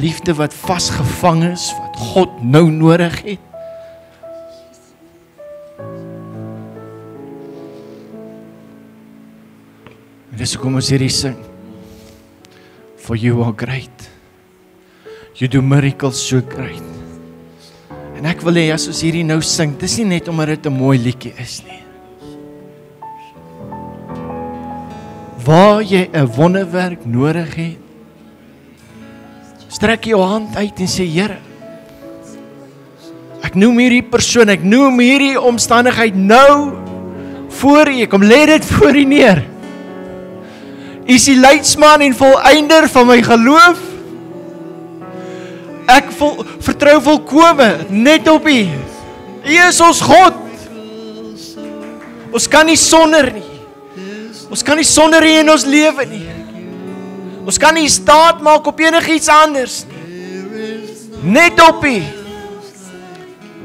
liefde wat vasgevang is, wat God nou nodig het. En dis hoekom ons hierdie sing. For you are great. You do miracles so great. En ek wil hê as ons hierdie nou sing, dis nie net omdat dit 'n mooi liedjie is nie. Waar jy 'n wonderwerk nodig het, strek jou hand uit en sê, Here, ek noem hierdie persoon, ek noem hierdie omstandigheid nou voor U, kom lê dit voor U neer. U is die leidsman en volëinder van my geloof. Ek vertrou volkome net op U. U is ons God. Ons kan nie sonder nie. Ons kan nie sonder U in ons lewe nie. Ons kan nie staat maak op enigiets anders nie. Net op U.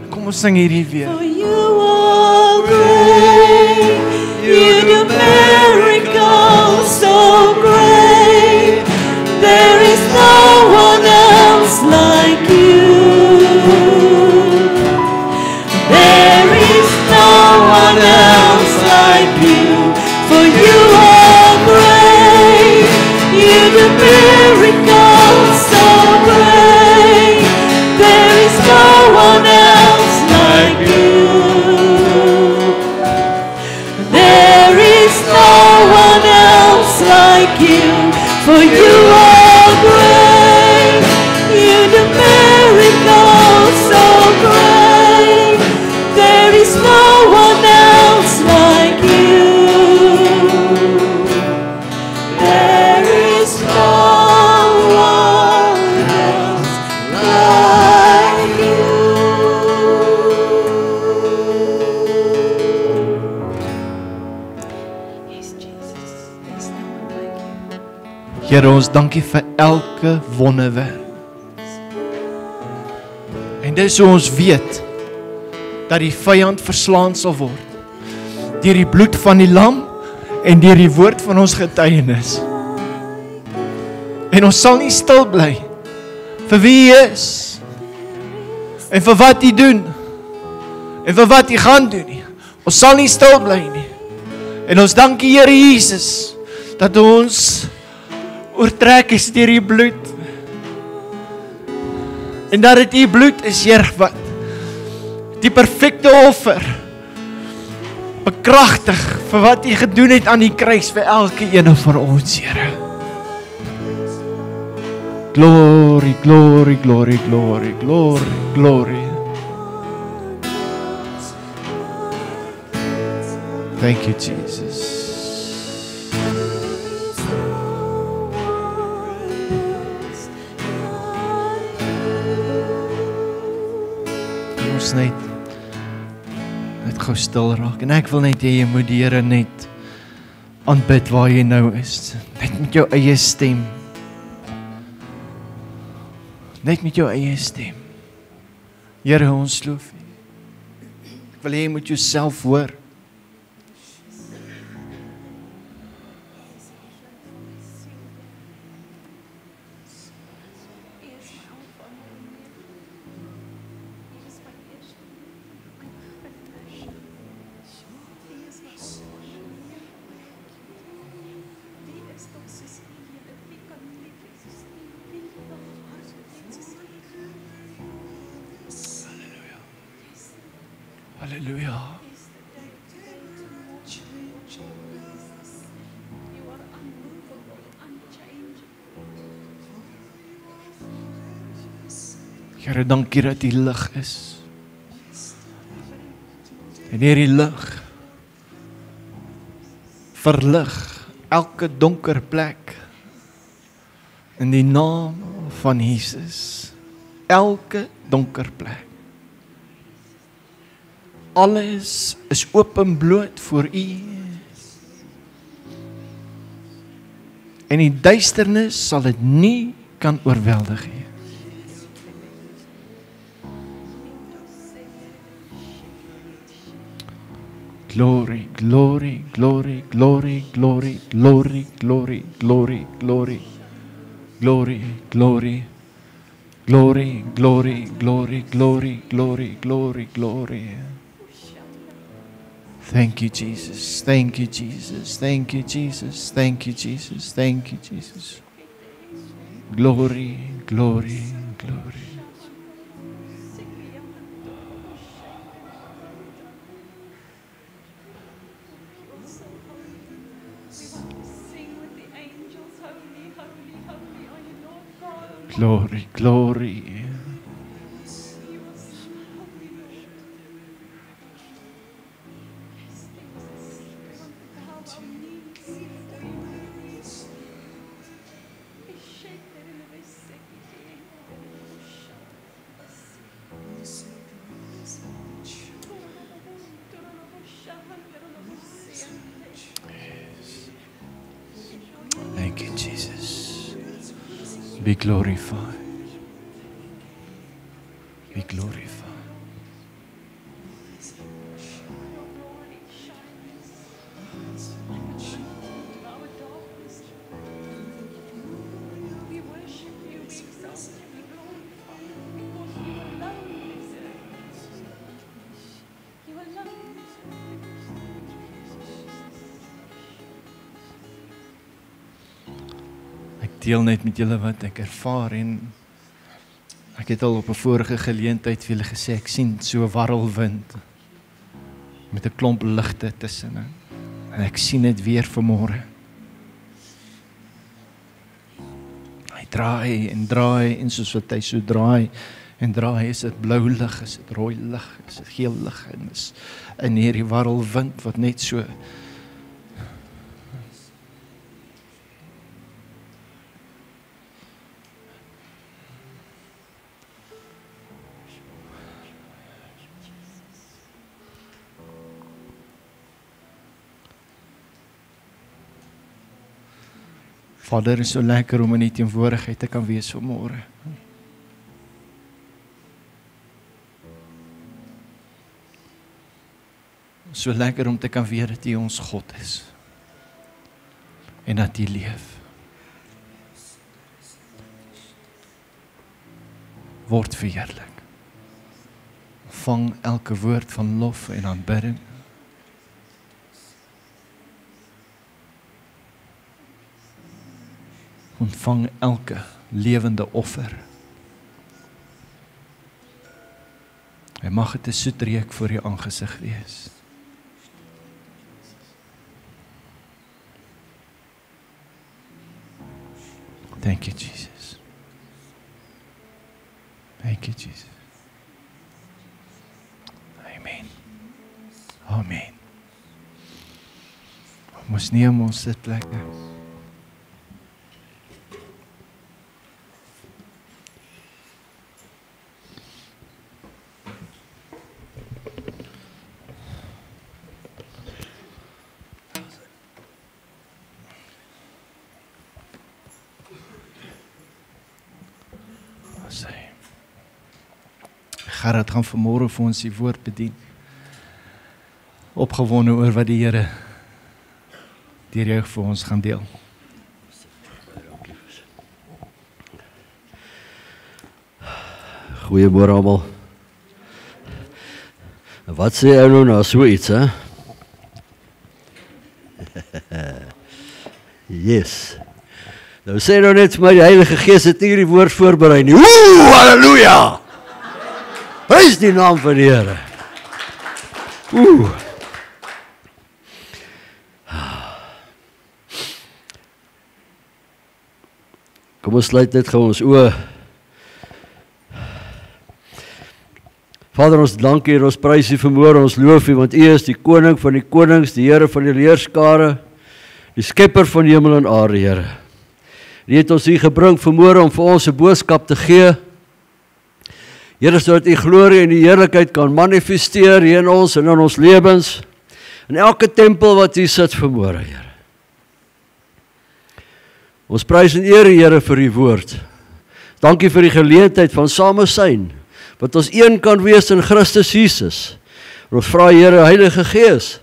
Kom ons sing hierdie weer. For you are great, you do miracles so great. There is no one else like you. There is no one else like you. For you are great, you do miracles so great. There is no one else like you. There is no one else like you. For you are great, you do miracles so great. There is no one else like you. There is no one else like you. Yes, Jesus. There's no one like you. Here, ons dankie vir elke wonderwerk. En dis hoe ons weet dat die vyand verslaan sal word deur die bloed van die lam en deur die woord van ons getuienis. En ons sal nie stil bly vir wie U is en vir wat U doen en vir wat U gaan doen nie. Ons sal nie stil bly nie. En ons dank U, Here Jesus, dat ons oortrek is deur U bloed. En dat dit U bloed is, Here, wat die perfekte offer bekragtig vir wat U gedoen het aan die kruis vir elke een van ons, Here. Glory, glory, glory, glory, glory, glory. Thank you, Jesus. Kom ons net gou stil raak. En ek wil net hê jy moet die Here net aanbid waar jy nou is. Net met jou eie stem. Net met jou eie stem. Here, ons loof U. Ek wil hê jy moet jouself hoor. Halleluja. Here, dankie dat U lig is. En hierdie lig verlig elke donker plek in die naam van Jesus. Elke donker plek. Alles is openbloot voor U. En die duisternis sal dit nie kan oorweldig nie. Glory, glory, glory, glory, glory, glory, glory, glory, glory, glory, glory, Glory, glory, glory, glory, glory, glory, glory. Thank you, Jesus. Thank you, Jesus. Thank you, Jesus. Thank you, Jesus. Thank you, Jesus. Glory, glory, glory. Glory, glory. Thank you, Jesus. Be glorified. Be glorified. Ek deel net met julle wat ek ervaar en ek het al op 'n vorige geleentheid vir julle gesê, ek sien so 'n warrelwind met 'n klomp ligte tussenin. En ek sien dit weer vanmôre. Hy draai en soos wat hy so draai en draai, is dit blou lig, is dit rooi lig, is dit geel lig en is in hierdie warrelwind wat net so Vader, is so lekker om in die teenwoordigheid te kan wees vanmôre. So lekker om te kan weet dat U ons God is. En dat U leef. Word verheerlik. Vang elke woord van lof en aanbidding. Ontvang elke lewende offer. En mag dit 'n soet reuk voor U aangesig wees. Thank you, Jesus. Thank you, Jesus. Amen. Amen. Ons neem ons sitplekke. Gerard gaan vanmôre vir ons die woord bedien. Opgewonde oor wat die Here deur jou vir ons gaan deel. Goeiemôre almal. Wat sê jy nou na so iets, hè? Yes. Nou sê nou net vir my die Heilige Gees het nie die woord voorberei nie. Woe, halleluja! Prys die naam van die Here. Kom ons sluit net gou ons oë. Vader, ons dank U en ons prys U vanmôre, ons loof U, want U is die koning van die konings, die Here van die leerskare, die skepper van hemel en aarde, Here. U het ons hier gebring vanmôre om vir ons 'n boodskap te gee. Here, sodat U glorie en die heerlikheid kan manifesteer hier in ons en in ons lewens, in elke tempel wat U sit vanmôre, Here. Ons prys en eer U, Here, vir U woord. Dankie vir die geleentheid van samesyn, wat ons een kan wees in Christus Jesus. En ons vra, Here, Heilige Gees,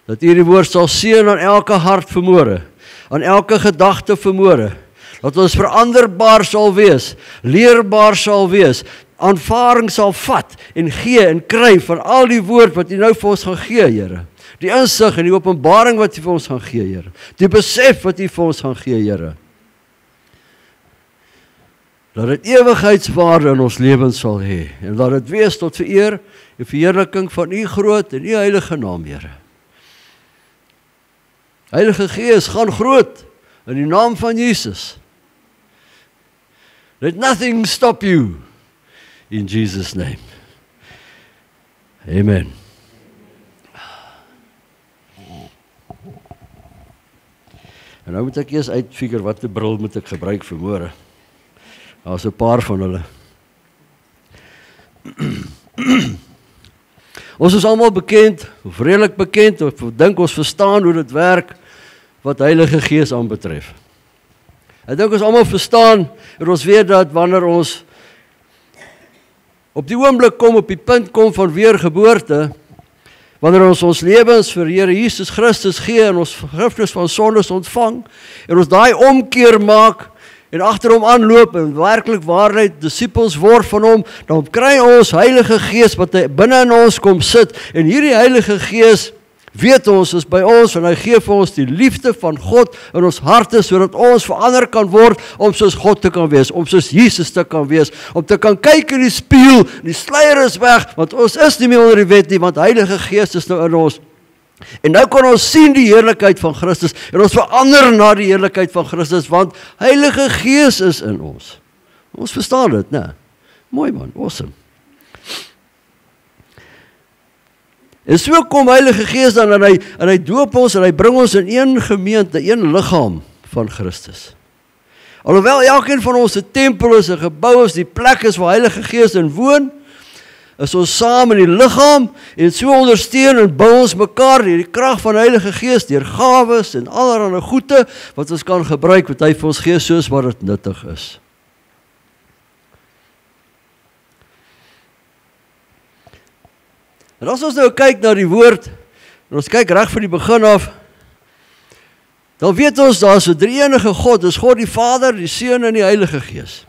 dat U die woord sal seën aan elke hart vanmôre, aan elke gedagte vanmôre, Dat ons veranderbaar sal wees, leerbaar sal wees, aanvaring sal vat en gee en kry van al die woord wat U nou vir ons gaan gee, Here. Die insig en die openbaring wat U vir ons gaan gee, Here. Die besef wat U vir ons gaan gee, Here. Dat dit ewigheidswaarde in ons lewens sal hê en dat dit wees tot vereer en verheerliking van U groot en U heilige naam, Here. Heilige Gees, gaan groot in die naam van Jesus. Let nothing stop you in Jesus' name. Amen. En nou moet ek eers uitfigure watter bril moet ek gebruik vir môre. Daar's 'n paar van hulle. Ons is almal bekend, of redelik bekend, of dink ons verstaan hoe dit werk wat Heilige Gees aanbetref. Ek dink ons almal verstaan en ons weet dat wanneer ons op die oomblik kom, op die punt kom van weergeboorte, wanneer ons lewens vir Here Jesus Christus gee en ons vergifnis van sondes ontvang en ons daai omkeer maak en agter hom aanloop en werklik waarheid disippels word van hom, dan kry ons Heilige Gees wat binne in ons kom sit en hierdie Heilige Gees weet ons is by ons en hy gee vir ons die liefde van God in ons harte sodat ons verander kan word om soos God te kan wees, om soos Jesus te kan wees, om te kan kyk in die spieël, die sluier is weg, want ons is nie meer onder die wet nie, want Heilige Gees is nou in ons. En nou kan ons sien die heerlikheid van Christus en ons verander na die heerlikheid van Christus, want Heilige Gees is in ons. Ons verstaan dit, né? Mooi man, awesome. En so kom Heilige Gees dan en hy doop ons en hy bring ons in een gemeente, een liggaam van Christus. Alhoewel elkeen van ons 'n tempel is, 'n gebou is, die plek is waar Heilige Gees in woon, is ons saam in die liggaam en so ondersteun en bou ons mekaar deur die krag van Heilige Gees, deur gawes en allerlei goede wat ons kan gebruik, wat hy vir ons gee soos wat dit nuttig is. En as ons nou kyk na die woord, en ons kyk reg van die begin af, dan weet ons daar is 'n drie-enige God, dis God die Vader, die Seun en die Heilige Gees.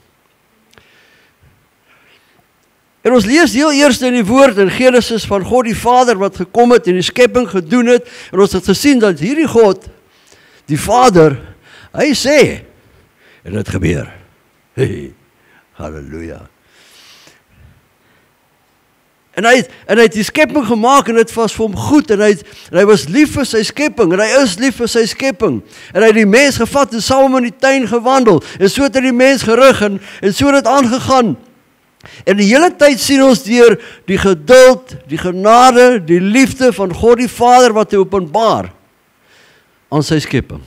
En ons lees heel eers in die woord in Genesis van God die Vader wat gekom het en die skepping gedoen het, en ons het gesien dat hierdie God, die Vader, hy sê, en dit gebeur. Hey, halleluja. En hy het die skepping gemaak en dit was vir hom goed en hy was lief vir sy skepping en hy is lief vir sy skepping en hy het die mens gevat en saam in die tuin gewandel en so het hy die mens gerig en so het dit aangegaan. En die hele tyd sien ons deur die geduld, die genade, die liefde van God die Vader wat hy openbaar aan sy skepping.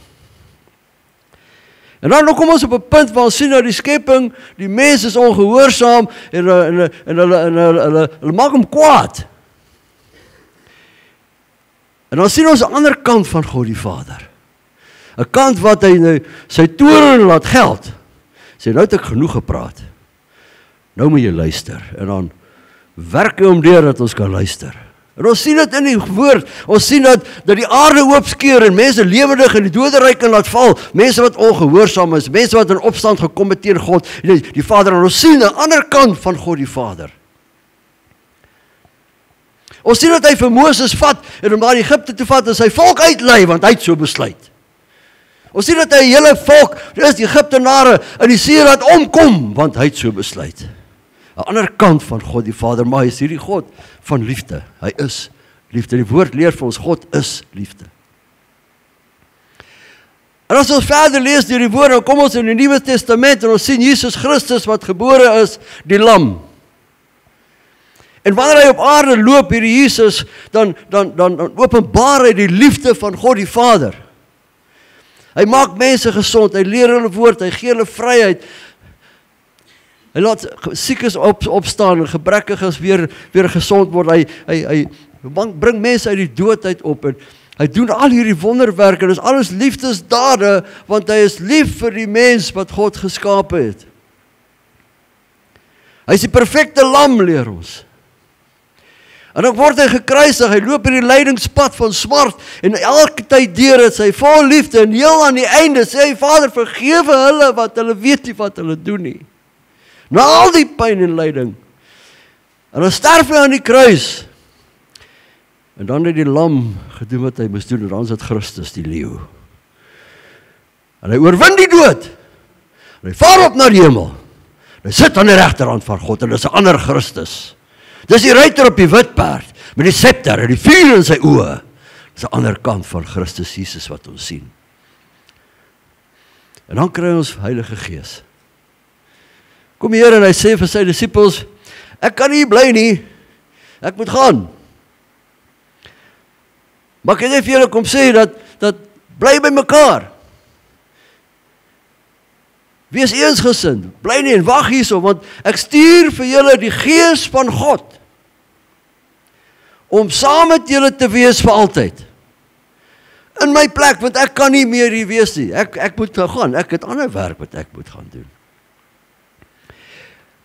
En dan kom ons op 'n punt waar ons sien dat die skepping, die mens is ongehoorsaam en hulle maak hom kwaad. En dan sien ons 'n ander kant van God die Vader. 'n Kant wat hy nou sy toorn laat geld. Sê nou het ek genoeg gepraat. Nou moet jy luister en dan werk hy om deur dat ons kan luister. En ons sien dit in die woord, ons sien dat die aarde oopskeer en mense lewendig in die doderyk kan laat val, mense wat ongehoorsaam is, mense wat in opstand gekom het teen God, die Vader, en ons sien 'n ander kant van God die Vader. Ons sien dat hy vir Moses vat en hom na Egipte toe vat en sy volk uitlei, want hy het so besluit. Ons sien dat hy 'n hele volk, dis die Egiptenare, in die see laat omkom, want hy het so besluit. 'n Ander kant van God die Vader, maar hy is hierdie God van liefde. Hy is liefde. Die woord leer vir ons, God is liefde. En as ons verder lees deur die woord, dan kom ons in die Nuwe Testament en ons sien Jesus Christus wat gebore is, die lam. En wanneer hy op aarde loop, hierdie Jesus, dan openbaar hy die liefde van God die Vader. Hy maak mense gesond, hy leer hulle woord, hy gee hulle vryheid. Hy laat siekes opstaan en gebrekkiges weer gesond word. Hy bring mense uit die dood uit op en hy doen al hierdie wonderwerke. Dit is alles liefdesdade, want hy is lief vir die mens wat God geskape het. Hy is die perfekte lam, leer ons. En dan word hy gekruisig, hy loop hierdie lydingspad van smart, en elke tyd deur het sy vol liefde, en heel aan die einde sê hy, Vader, vergewe hulle, wat hulle weet nie wat hulle doen nie. Na al die pyn en lyding. En dan sterf hy aan die kruis. En dan het die lam gedoen wat hy moes doen, en dan is dit Christus, die leeu. En hy oorwin die dood. En hy vaar op na die hemel. Hy sit aan die regterhand van God, en dis 'n ander Christus. Dis die ruiter op die wit perd, met die scepter en die vuur in sy oë. Dis 'n ander kant van Christus Jesus wat ons sien. En dan kry ons Heilige Gees. Kom die Here en hy sê vir sy disippels, ek kan nie bly nie, ek moet gaan. Maar ek het net vir julle kom sê, dat bly by mekaar. Wees eensgesind, bly nie en wag hierso, want ek stuur vir julle die Gees van God, om saam met julle te wees vir altyd. In my plek, want ek kan nie meer hier wees nie. Ek moet gaan, ek het ander werk wat ek moet gaan doen.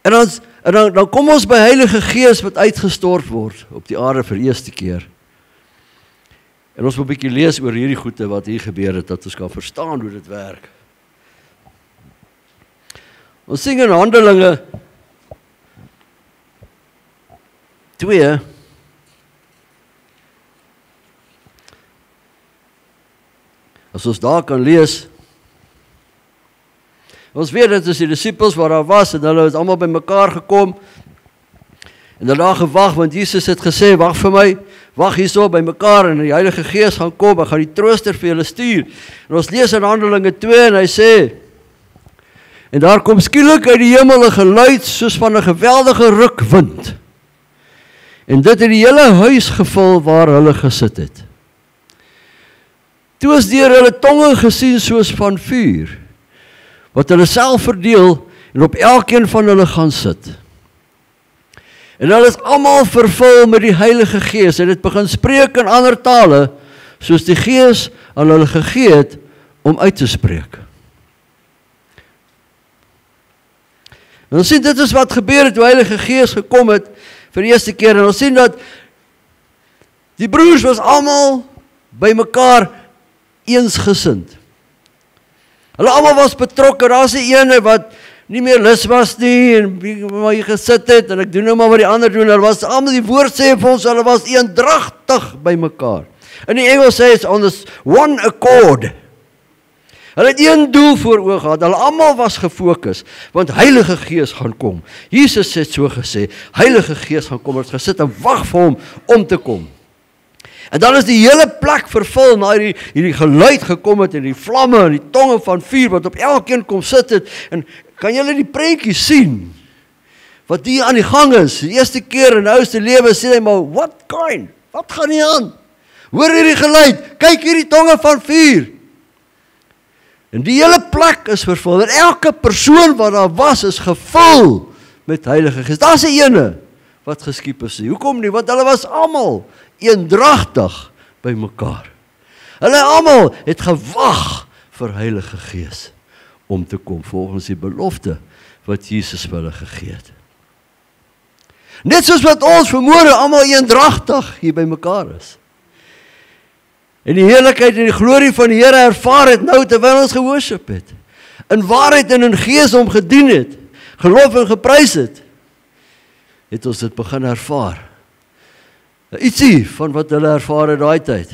En dan kom ons by Heilige Gees wat uitgestort word op die aarde vir eerste keer. En ons moet 'n bietjie lees oor hierdie goede wat hier gebeur het, dat ons kan verstaan hoe dit werk. Ons sien in Handelinge 2, as ons daar kan lees, ons weet dat is die disippels waar daar was, en hulle het allemaal by mekaar gekom, en hulle daar gewag, want Jesus het gesê, wag vir my, wag hierso by mekaar, en die Heilige Gees gaan kom, en gaan die trooster vir julle stuur. En ons lees in Handelinge 2, en hy sê, en daar kom skielik uit die hemel 'n geluid, soos van 'n geweldige rukwind, en dit het die hele huis gevul waar hulle gesit het. Toe is deur hulle tonge gesien soos van vuur, wat hulle self verdeel, en op elkeen van hulle gaan sit. En hulle is almal vervul met die Heilige Gees, en het begin spreek in ander tale, soos die Gees aan hulle gegee het, om uit te spreek. En ons sien, dit is wat gebeur het, toe Heilige Gees gekom het, vir die eerste keer, en ons sien dat, die broers was almal, by mekaar, eensgesind. Hulle almal was betrokke, daar is die ene wat nie meer lus was nie, en waar jy gesit het, en ek doen nou maar wat die ander doen, hulle was almal, die woord sê vir ons, hulle was eendragtig by mekaar. In die Engels sê het, on this one accord. Hulle het een doel voor oog gehad, hulle almal was gefokus, want Heilige Gees gaan kom. Jesus het so gesê, Heilige Gees gaan kom, het gesit en wag vir hom om te kom. En dan is die hele plek vervul, na hierdie geluid gekom het, en die vlamme, en die tonge van vuur, wat op elkeen kom sit het, en kan julle die prentjie sien, wat die aan die gang is, die eerste keer in die ouste lewe, sê hy maar, what kind, wat gaan nie aan? Hoor hierdie geluid, kyk hierdie tonge van vuur, en die hele plek is vervul, en elke persoon wat daar was, is gevul met Heilige Gees. Daar is die ene wat geskiep is. Hoekom nie? Want hulle was almal eendragtig by mekaar. Hulle almal het gewag vir Heilige Gees om te kom, volgens die belofte wat Jesus vir hulle gegee het. Net soos wat ons vanmôre almal eendragtig hier by mekaar is. En die heerlikheid en die glorie van die Here ervaar het nou terwyl ons geworship het. In waarheid en in gees hom gedien het, geloof en geprys het ons dit begin ervaar. Ietsie van wat hulle ervaar het daai tyd.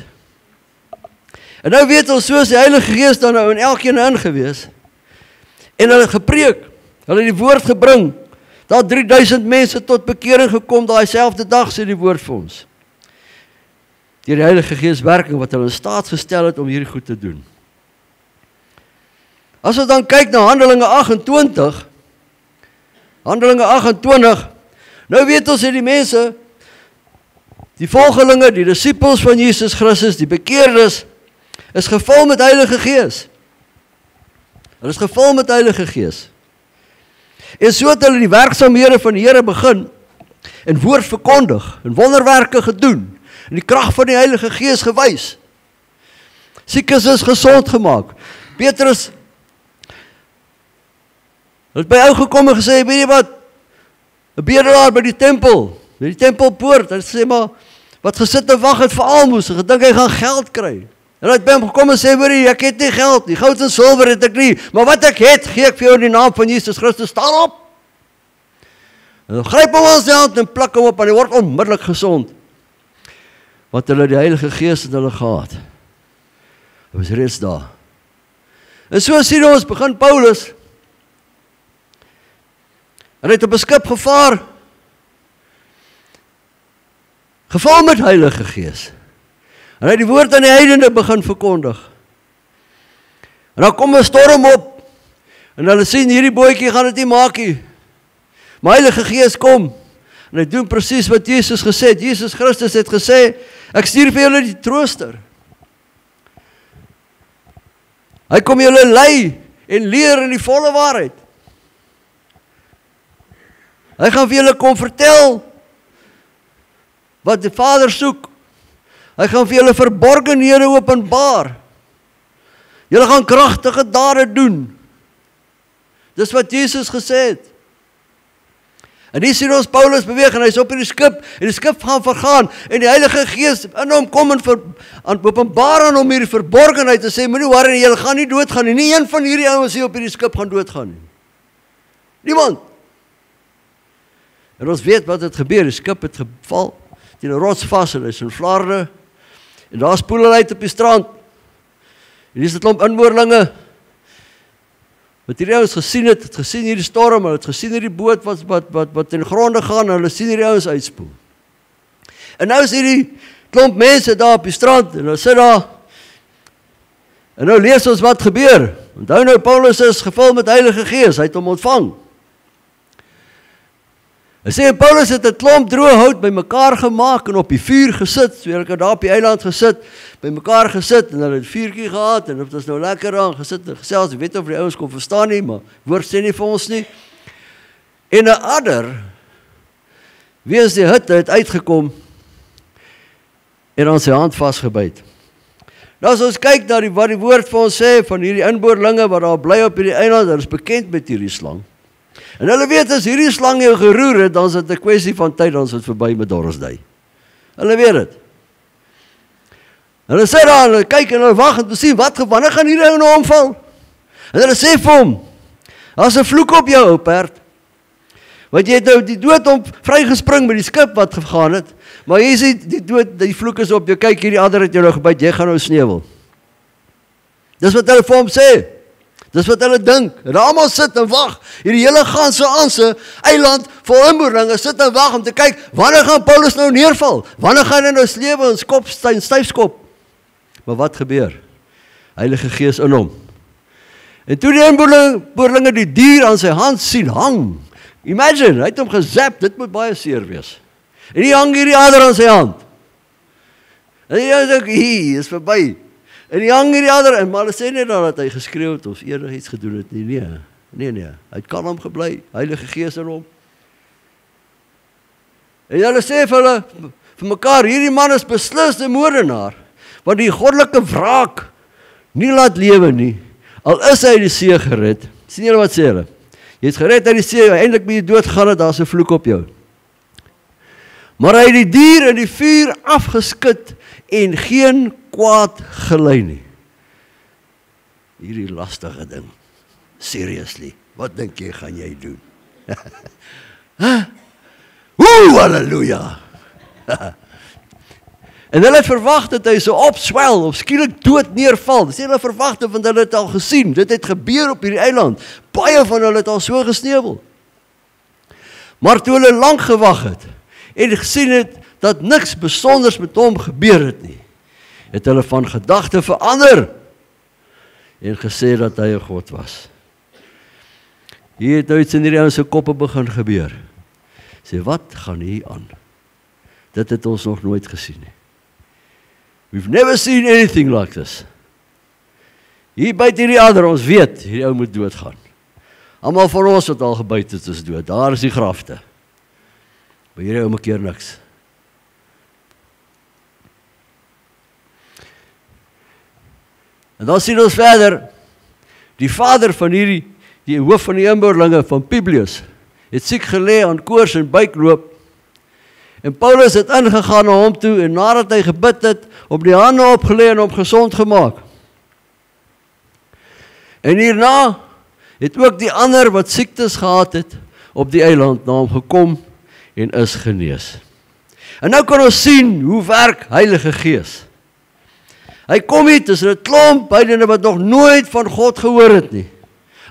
En nou weet ons, soos die Heilige Gees dan nou in elkeen ingewees, en hulle gepreek, hulle die woord gebring, daar 3000 mense tot bekering gekom, daai selfde dag sê die woord vir ons. Deur die Heilige Gees werking wat hulle in staat gestel het om hierdie goed te doen. As ons dan kyk na Handelinge 28, nou weet ons die mense, die volgelinge, die disippels van Jesus Christus, die bekeerdes, is gevul met Heilige Gees. Hulle is gevul met Heilige Gees. En so het hulle die werksaamhede van die Here begin, en woord verkondig, en wonderwerke gedoen, en die krag van die Heilige Gees gewys. Siekes is gesond gemaak. Petrus het by ou gekom en gesê, weet jy wat, 'n bedelaar by die tempel, by die tempelpoort. Hy sê maar, wat gesit en wag het vir almoes, en gedink hy gaan geld kry. En hy het by hom gekom en sê, hoorie, ek het nie geld nie, goud en silwer het ek nie, maar wat ek het, gee ek vir jou in die naam van Jesus Christus, staan op. En dan gryp hom aan sy hand en plak hom op, en hy word onmiddellik gesond. Want hulle die Heilige Gees in hulle gehad. Hy was reeds daar. En so sien ons, begin Paulus, en hy het op 'n skip gevaar, gevul met Heilige Gees. En hy het die woord aan die heidene begin verkondig. En dan kom 'n storm op, en hulle sien, hierdie bootjie gaan dit nie maak nie. Maar Heilige Gees kom, en hy doen presies wat Jesus gesê het. Jesus Christus het gesê, ek stuur vir julle die trooster. Hy kom julle lei en leer in die volle waarheid. Hy gaan vir julle kom vertel wat die Vader soek. Hy gaan vir julle verborgenhede openbaar. Julle gaan kragtige dade doen. Dis wat Jesus gesê het. En hier sien ons Paulus beweeg en hy is op in die skip en die skip gaan vergaan en die Heilige Gees in hom kom en openbaar aan hom hierdie verborgenheid en sê, moenie worry nie, julle gaan nie doodgaan nie. Nie een van hierdie ouens hier op hierdie skip gaan doodgaan nie. Niemand. En ons weet wat het gebeur, die skip het geval teen 'n rots vas en hy is in Vlaarde en daar spoel hulle uit op die strand. En hier is 'n klomp inboorlinge wat hierdie ouens gesien het gesien hierdie storm, hulle het gesien hierdie boot wat ten gronde gaan, en hulle sien hierdie ouens uitspoel. En nou is hierdie klomp mense daar op die strand, en hulle sit daar, en nou lees ons wat gebeur. Onthou nou, Paulus is gevul met Heilige Gees, hy het hom ontvang. Hy sê, Paulus het 'n klomp droë hout by mekaar gemaak, en op die vuur gesit, so hulle het daar op die eiland gesit, by mekaar gesit, en hulle het 'n vuurtjie gehad, en het was nou lekker aan gesit, en gesels, ek weet of die ouens kon verstaan nie, maar woord sê nie vir ons nie. En 'n adder, weens die hitte het uitgekom, en aan sy hand vasgebyt. Nou as ons kyk na wat die woord vir ons sê, van hierdie inboorlinge, wat daar bly op hierdie eiland, hulle is bekend met hierdie slang. En hulle weet, as hierdie slang jou geroer het, dan is dit 'n kwessie van tyd, dan is dit verby met Dorsday. Hulle weet dit. Hulle sê daar, hulle kyk en hulle wag en sien, wanneer gaan hierdie ou nou omval? En hulle sê vir hom, daar's 'n vloek op jou, ou perd. Want jy het nou die dood om vrygespring met die skip wat gegaan het, maar jy sê, die vloek is op jou, kyk hierdie ander het jou nou gebyt, jy gaan nou sneuwel. Dis wat hulle vir hom sê. Dis wat hulle dink. Hulle almal sit en wag. Hierdie hele Ganse eiland vol inboorlinge sit en wag om te kyk, wanneer gaan Paulus nou neerval? Wanneer gaan hy nou slewe en styfskop? Maar wat gebeur? Heilige Gees in hom. En toe die inboorlinge die dier aan sy hand sien hang. Imagine, hy het hom gezap, dit moet baie seer wees. En die hang hierdie ander aan sy hand. En die dink, is verby. En die hang hierdie ander, maar hulle sê nie dat hy geskreeu het of enig iets gedoen het nie. Nee. Hy het kalm gebly, Heilige Gees in hom. En hulle sê vir mekaar, hierdie man is beslis 'n moordenaar, want die goddelike wraak nie laat lewe nie, al is hy uit die see gered. Sien julle wat sê hulle? Jy is gered uit die see, eintlik ben jy doodgegaan, daar's 'n vloek op jou. Maar hy het die dier in die vuur afgeskit en geen kwaad gelei nie. Hierdie lastige ding. Seriously, wat dink jy gaan jy doen? Halleluja! En hulle het verwag dat hy so opswel of skielik dood neerval. Dis hulle verwagte, want hulle het al gesien. Dit het gebeur op hierdie eiland. Baie van hulle het al so gesneuwel. Maar toe hulle lank gewag het en gesien het dat niks besonders met hom gebeur het nie, het hulle van gedagte verander en gesê dat hy 'n God was. Hier het nou iets in hierdie ouens se koppe begin gebeur. Sê, wat gaan hier aan? Dit het ons nog nooit gesien nie. We've never seen anything like this. Hier byt hierdie ander, ons weet, hierdie ou moet doodgaan. Almal van ons wat al gebyt het is dood, daar is die grafte. Maar hierdie ou maak keer niks. En dan sien ons verder, die vader van hierdie, die hoof van die inboorlinge van Publius, het siek gelê aan koors en buikloop, En Paulus het ingegaan na hom toe en nadat hy gebid het, op die hande opgelê en hom gesond gemaak. En hierna het ook die ander wat siektes gehad het, op die eiland na hom gekom en is genees. En nou kan ons sien hoe werk Heilige Gees. Hy kom hier tussen 'n klomp heidene wat nog nooit van God gehoor het nie.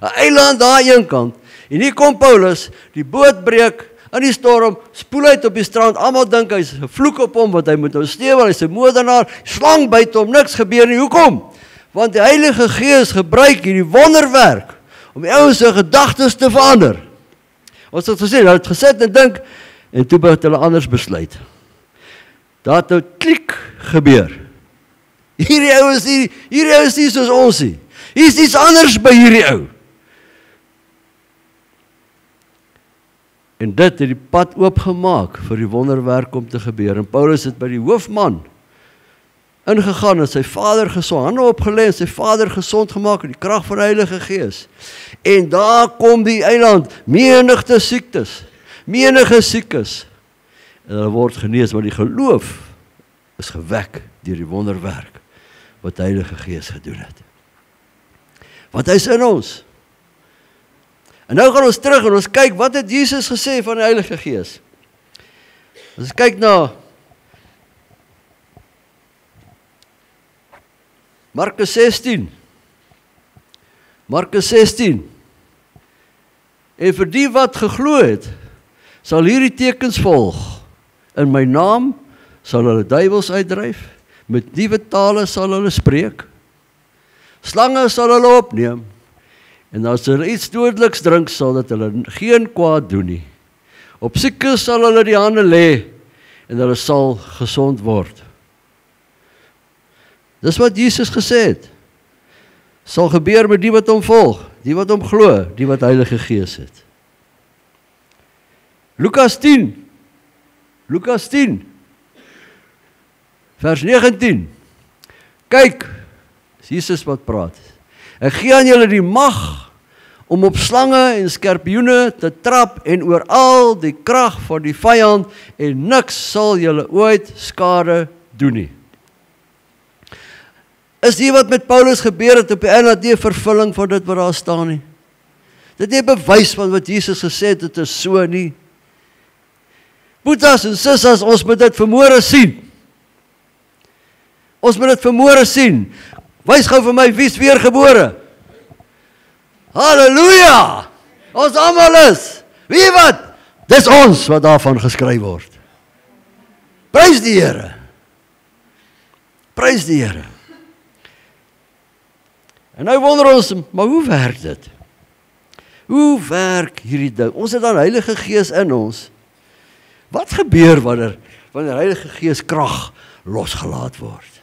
'n Eiland daar aan een kant. En hier kom Paulus, die boot breek in die storm, spoel uit op die strand. Almal dink hy's 'n vloek op hom, want hy moet nou stewel, hy's 'n moordenaar, slang byt hom, niks gebeur nie. Hoekom? Want die Heilige Gees gebruik hierdie wonderwerk om die ouens se gedagtes te verander. Ons het gesê, hulle het gesit en dink, en toe het hulle anders besluit. Daar het nou klik gebeur. Hierdie ou is nie soos ons nie. Hier is iets anders by hierdie ou. En dit het die pad oopgemaak vir die wonderwerk om te gebeur. En Paulus het by die hoofman ingegaan en sy vader gesond, hande opgelê en sy vader gesond gemaak in die krag van die Heilige Gees. En daar kom die eiland, menigte siektes, menige siekes. En hulle word genees, want die geloof is gewek deur die wonderwerk wat die Heilige Gees gedoen het. Want hy is in ons. En nou gaan ons terug en ons kyk, wat het Jesus gesê van die Heilige Gees? Ons kyk na Markus 16. Markus 16. En vir die wat geglo het, sal hierdie tekens volg. In my naam sal hulle duiwels uitdryf, met nuwe tale sal hulle spreek, slange sal hulle opneem, en as hulle iets dodeliks drink, sal dit hulle geen kwaad doen nie. Op siekes sal hulle die hande lê, en hulle sal gesond word. Dis wat Jesus gesê het. Sal gebeur met die wat hom volg, die wat hom glo, die wat Heilige Gees het. Lukas 10, vers 19. Kyk, Jesus wat praat. Ek gee aan julle die mag om op slange en skorpioene te trap en oor al die krag van die vyand en niks sal julle ooit skade doen nie. Is hier wat met Paulus gebeur het op die einde nie 'n vervulling van dit wat daar staan nie? Dit is 'n bewys van wat Jesus gesê het, dit is so nie. Boetas en sissas, ons moet dit vanmôre sien. Ons moet dit vanmôre sien. Wys gou vir my, wie is weergebore? Halleluja! Ons almal is. Wie wat? Dis ons wat daarvan geskryf word. Prys die Here. Prys die Here. En nou wonder ons, maar hoe werk dit? Hoe werk hierdie ding? Ons het dan Heilige Gees in ons. Wat gebeur wanneer Heilige Gees krag losgelaat word?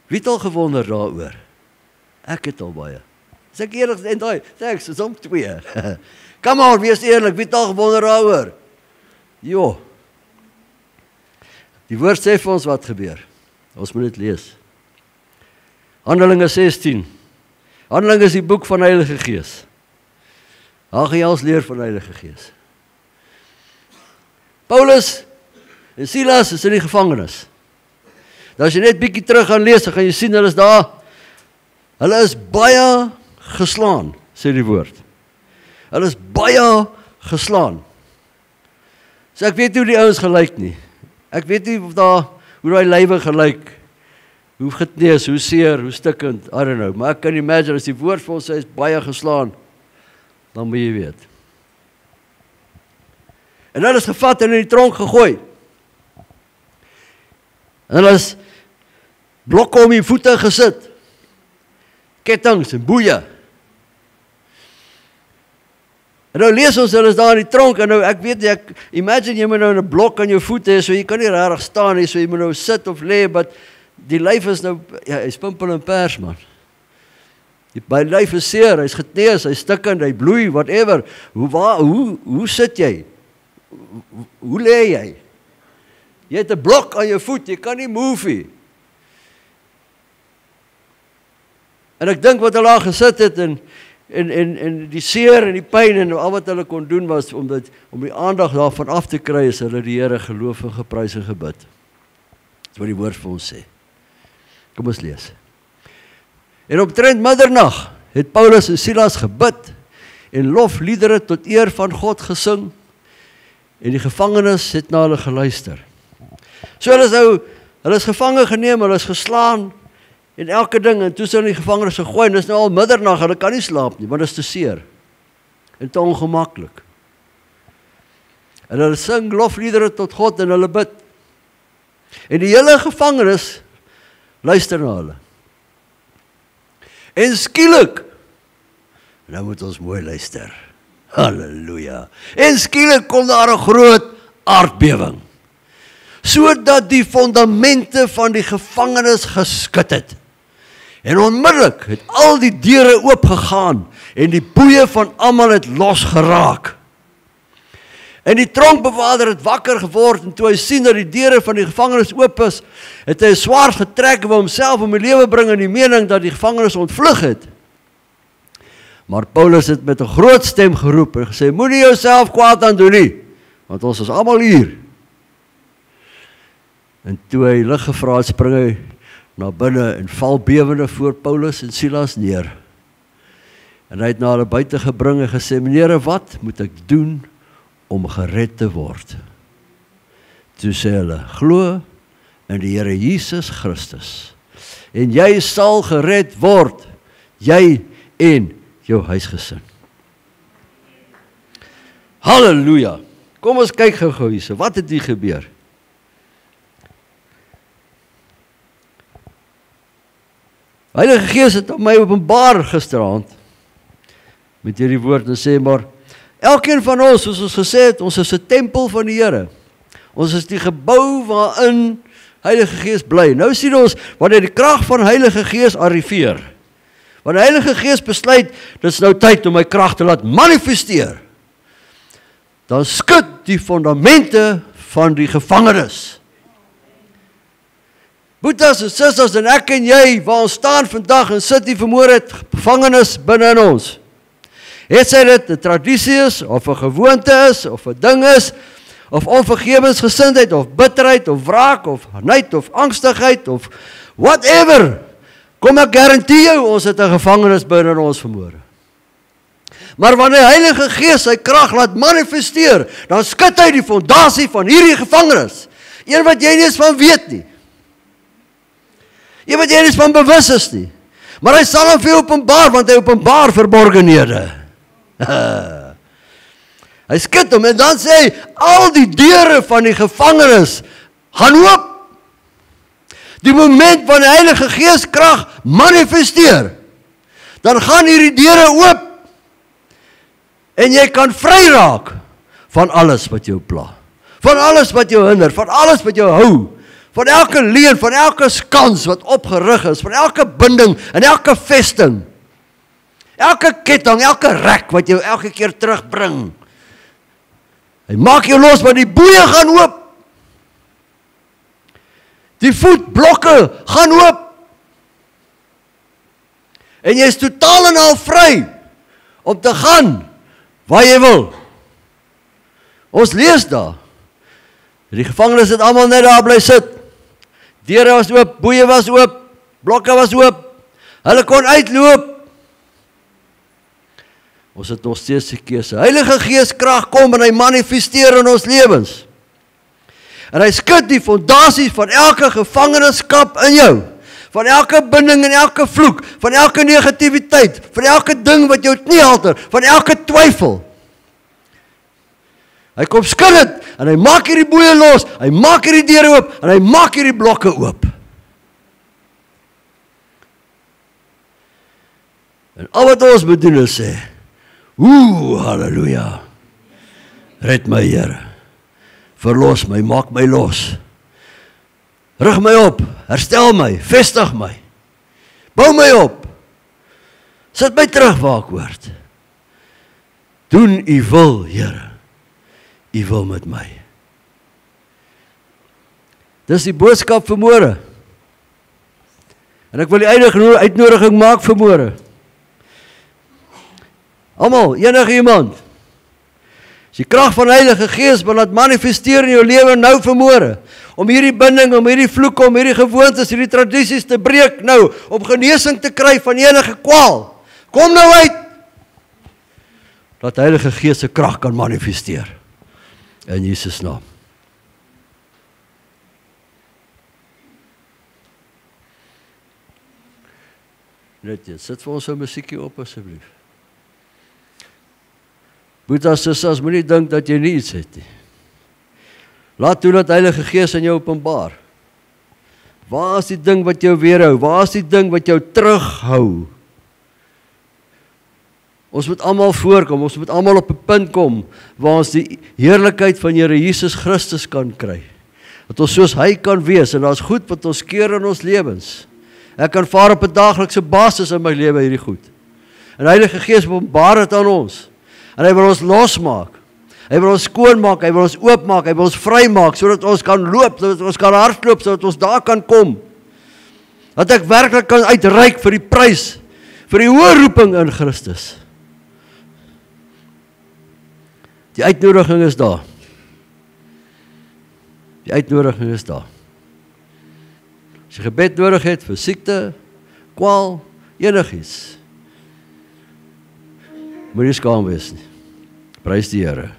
Wie het al gewonder daaroor? Ek het al baie. As ek eerlik en daai, thanks, is om 2. Come on, wees eerlik, wie het al gewonder daaroor? Jo. Die woord sê vir ons wat gebeur. Ons moet dit lees. Handelinge 16. Handelinge is die boek van die Heilige Gees. Daar gaan jy ons leer van die Heilige Gees. Paulus en Silas is in die gevangenis. Dan as jy net bietjie terug gaan lees, dan gaan jy sien hulle is daar. Hulle is baie geslaan, sê die woord. Hulle is baie geslaan. So ek weet nie hoe die ouens gelyk nie. Ek weet nie of daar, hoe daai lywe gelyk, hoe getnees, hoe seer, hoe stikkend, I don't know. Maar ek kan imagine, as die woord vir ons sê, is baie geslaan, dan moet jy weet. En hulle is gevat en in die tronk gegooi. En hulle is blokke om die voete gesit. Kettinge en boeie. En nou lees ons, hulle is daar in die tronk, en nou, ek weet nie, imagine jy moet nou 'n blok aan jou voete hê, so jy kan nie regtig staan nie, so jy moet nou sit of lê, but die lyf is nou, ja, hy is pimpel en pers, man. My lyf is seer, hy is getees, hy is stikkend, hy bloei, whatever. Hoe sit jy? Hoe lê jy? Jy het 'n blok aan jou voet, jy kan nie move nie. En ek dink wat hulle daar gesit het, en en die seer en die pyn en al wat hulle kon doen was om die aandag daarvan af te kry, is hulle die Here geloof en geprys en gebid. Dis wat die woord vir ons sê. Kom ons lees. En omtrent middernag het Paulus en Silas gebid en lofliedere tot eer van God gesing, en die gevangenes het na hulle geluister. So hulle is gevange geneem, hulle is geslaan, en elke ding, en toe is hulle in die gevangenis gegooi, en dis nou al middernag, hulle kan nie slaap nie, want dit is te seer, en te ongemaklik. En hulle sing lofliedere tot God, en hulle bid. En die hele gevangenis luister na hulle. En skielik, nou moet ons mooi luister, halleluja, en skielik kom daar 'n groot aardbewing, sodat die fondamente van die gevangenis geskud het. En onmiddellik het al die deure oopgegaan en die boeye van almal het losgeraak. En die tronkbewaarder het wakker geword en toe hy sien dat die deure van die gevangenis oop is, het hy 'n swaard getrek en wou homself om die lewe bring in die mening dat die gevangenis ontvlug het. Maar Paulus het met 'n groot stem geroep en gesê, moenie jouself kwaad aan doen nie, want ons is almal hier. En toe hy lig gevra het, spring hy na binne en val bewende voor Paulus en Silas neer. En hy het na hulle buite gebring en gesê, meneere, wat moet ek doen om gered te word? Toe sê hulle, glo in die Here Jesus Christus, en jy sal gered word, jy en jou huisgesin. Halleluja! Kom ons kyk gou hierso, wat het hier gebeur? Heilige Gees het my openbaar gisteraand met hierdie woord en sê, maar elkeen van ons, soos ons gesê het, ons is 'n tempel van die Here. Ons is die gebou waarin Heilige Gees bly. Nou sien ons, wanneer die krag van Heilige Gees arriveer, wanneer Heilige Gees besluit, dit is nou tyd om my krag te laat manifesteer, dan skud die fondamente van die gevangenis. Boetas en susters en ek en jy, waar ons staan vandag en sit hier vanmôre, het gevangenis binne in ons. Het sy dit 'n tradisie is, of 'n gewoonte is, of 'n ding is, of onvergewensgesindheid, of bitterheid, of wraak, of nait, of angstigheid, of whatever, kom ek garandeer jou, ons het 'n gevangenis binne in ons vanmôre. Maar wanneer die Heilige Gees sy krag laat manifesteer, dan skud hy die fondasie van hierdie gevangenis. Een wat jy nie eens van weet nie. Een wat jy nie eens van bewus is nie. Maar hy sal hom vir jou openbaar, want hy openbaar verborgenhede. Hy skud hom en dan sê hy, al die deure van die gevangenis gaan oop. Die moment wanneer die Heilige Gees krag manifesteer, dan gaan hierdie deure oop. En jy kan vry raak van alles wat jou pla, van alles wat jou hinder, van alles wat jou hou, van elke leuen, van elke skans wat opgerig is, van elke binding en elke vesting, elke ketting, elke rek wat jou elke keer terugbring. Hy maak jou los, want die boeye gaan oop. Die voetblokke gaan oop. En jy is totaal en al vry om te gaan waar jy wil. Ons lees daar. Die gevangenes het almal net daar bly sit. Deure was oop, boeye was oop, blokke was oop. Hulle kon uitloop. Ons het nog steeds die keuse. Heilige Gees krag kom en hy manifesteer in ons lewens. En hy skud die fondasie van elke gevangenskap in jou. Van elke binding en elke vloek, van elke negativiteit, van elke ding wat jou nie halter, van elke twyfel. Hy kom skud dit, en hy maak hierdie boeye los, hy maak hierdie deure oop, en hy maak hierdie blokke oop. En al wat ons moet doen is sê, halleluja, red my Here, verlos my, maak my los, rig my op, herstel my, vestig my, bou my op, sit my terug waar ek hoort. Doen u wil, Here, u wil met my. Dis die boodskap vanmôre. En ek wil die uitnodiging maak vanmôre. Almal, enige iemand. As die krag van die Heilige Gees wil laat manifesteer in jou lewe nou vanmôre, om hierdie binding, om hierdie vloeke, om hierdie gewoontes, hierdie tradisies te breek nou, om genesing te kry van enige kwaal. Kom nou uit! Dat die Heilige Gees se krag kan manifesteer. In Jesus naam. Net jy, sit vir ons so musiekie op asseblief. Boetas, sissas, moenie dink dat jy nie iets het nie. Laat toe dat Heilige Gees in jou openbaar. Waar is die ding wat jou weerhou? Waar is die ding wat jou terughou? Ons moet almal voorkom, ons moet almal op 'n punt kom waar ons die heerlikheid van Here Jesus Christus kan kry. Dat ons soos hy kan wees en daar's goed wat ons keer in ons lewens. Ek kan vaar op 'n daaglikse basis in my lewe hierdie goed. En die Heilige Gees openbaar dit aan ons. En hy wil ons losmaak. Hy wil ons skoonmaak, hy wil ons oopmaak, hy wil ons vrymaak sodat ons kan loop, sodat ons kan hardloop, sodat ons daar kan kom. Dat ek werklik kan uitreik vir die prys, vir die hoë roeping in Christus. Die uitnodiging is daar. Die uitnodiging is daar. As jy gebed nodig het vir siekte, kwaal, enigiets, moet jy skaam wees nie. Prys die Here.